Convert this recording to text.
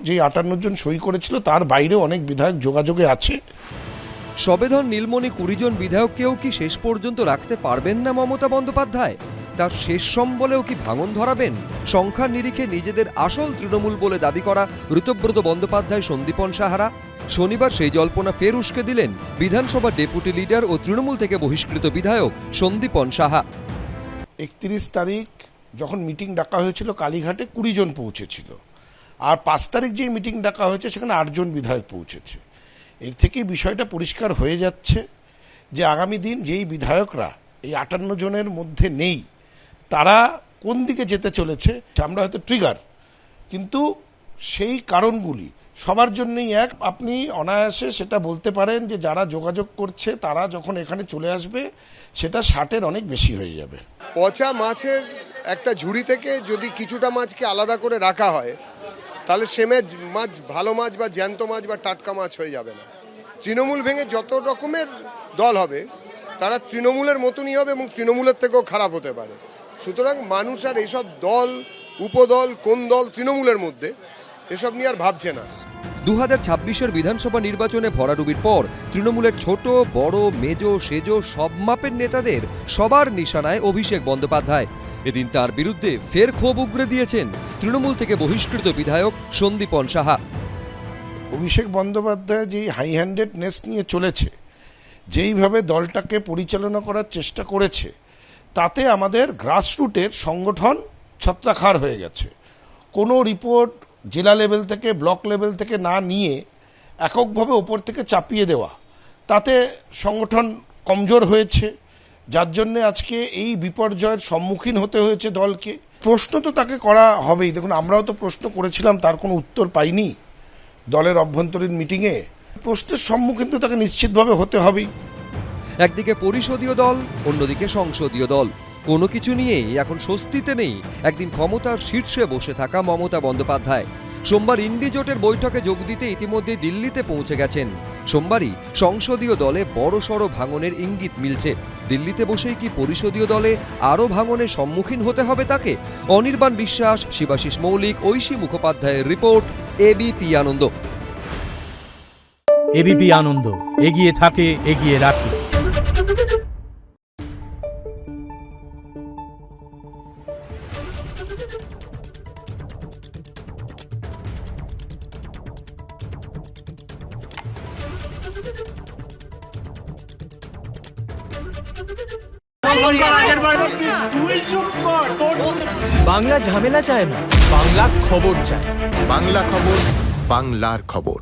যে 58 জন সই করেছিল তার বাইরেও অনেক বিধায়ক যোগাযোগে আছে। সবেধন নীলমণি 20 জন বিধায়ককেও কি শেষ পর্যন্ত রাখতে পারবেন না মমতা বন্দ্যোপাধ্যায়? তার শেষ সম্বলেও কি ভাঙন ধরাবেন? সংখ্যার নিরিখে নিজেদের আসল তৃণমূল বলে দাবি করা ঋতব্রত বন্দ্যোপাধ্যায়, সন্দীপন সাহারা শনিবার সেই জল্পনা ফের উস্কে দিলেন বিধানসভা ডেপুটি লিডার ও তৃণমূল থেকে বহিষ্কৃত বিধায়ক সন্দীপন সাহা। 31 তারিখ যখন মিটিং ডাকা হয়েছিল কালীঘাটে 20 জন পৌঁছেছিল, আর 5 তারিখ যেই মিটিং ডাকা হয়েছে সেখানে 8 জন বিধায়ক পৌঁছেছে। এর থেকেই বিষয়টা পরিষ্কার হয়ে যাচ্ছে যে আগামী দিন যেই বিধায়করা এই 58 জনের মধ্যে নেই তারা কোন দিকে যেতে চলেছে। আমরা হয়তো ট্রিগার, কিন্তু সেই কারণগুলি সবার জন্যই এক। আপনি অনায়াসে সেটা বলতে পারেন যে যারা যোগাযোগ করছে তারা যখন এখানে চলে আসবে সেটা 60-এর অনেক বেশি হয়ে যাবে। পচা মাছের একটা ঝুড়ি থেকে যদি কিছুটা মাছকে আলাদা করে রাখা হয় তাহলে সে মাছ ভালো মাছ বা জ্যান্ত মাছ বা টাটকা মাছ হয়ে যাবে না। তৃণমূল ভেঙে যত রকমের দল হবে তারা তৃণমূলের মতনই হবে এবং তৃণমূলের থেকেও খারাপ হতে পারে। সুতরাং মানুষ আর এইসব দল, উপদল, কোন দল তৃণমূলের মধ্যে এসব নিয়ে আর ভাবছে না। 2026-এর বিধানসভা নির্বাচনে ভরাডুবির পর তৃণমূলের ছোট বড় মেজো সেজো সব মাপের নেতাদের সবার নিশানায় অভিষেক বন্দ্যোপাধ্যায়। এদিন তার বিরুদ্ধে ফের ক্ষোভ উগরে দিয়েছেন তৃণমূল থেকে বহিষ্কৃত বিধায়ক সন্দীপন সাহা। অভিষেক বন্দ্যোপাধ্যায় যেই হাই হ্যান্ডেডনেস নিয়ে চলেছে, যেইভাবে দলটাকে পরিচালনা করার চেষ্টা করেছে, তাতে আমাদের গ্রাসরুটের সংগঠন ছত্রাখার হয়ে গেছে। কোনো রিপোর্ট জেলা লেভেল থেকে ব্লক লেভেল থেকে না নিয়ে এককভাবে ওপর থেকে চাপিয়ে দেওয়া, তাতে সংগঠন কমজোর হয়েছে, যার জন্যে আজকে এই বিপর্যয়ের সম্মুখীন হতে হয়েছে দলকে। প্রশ্ন তো তাকে করা হবেই। দেখুন, আমরাও তো প্রশ্ন করেছিলাম, তার কোনো উত্তর পাইনি দলের অভ্যন্তরীণ মিটিংয়ে। প্রশ্নের সম্মুখীন তো তাকে নিশ্চিতভাবে হতে হবেই। একদিকে পরিষদীয় দল, অন্যদিকে সংসদীয় দল, কোনো কিছু নিয়েই এখন স্বস্তিতে নেই একদিন ক্ষমতার শীর্ষে বসে থাকা মমতা বন্দ্যোপাধ্যায়। সোমবার ইন্ডি জোটের বৈঠকে যোগ দিতে ইতিমধ্যে দিল্লিতে পৌঁছে গেছেন। সোমবারই সংসদীয় দলে বড়সড় ভাঙনের ইঙ্গিত মিলছে। দিল্লিতে বসেই কি পরিষদীয় দলে আরও ভাঙনের সম্মুখীন হতে হবে তাকে? অনির্বাণ বিশ্বাস, শিবাশিস মৌলিক, ঐশী মুখোপাধ্যায়ের রিপোর্ট, এবিপি আনন্দ। এবিপি আনন্দ, এগিয়ে থাকে, এগিয়ে রাখে। বাংলা ঝামেলা চায় না, বাংলা খবর চায়। বাংলা খবর, বাংলার খবর।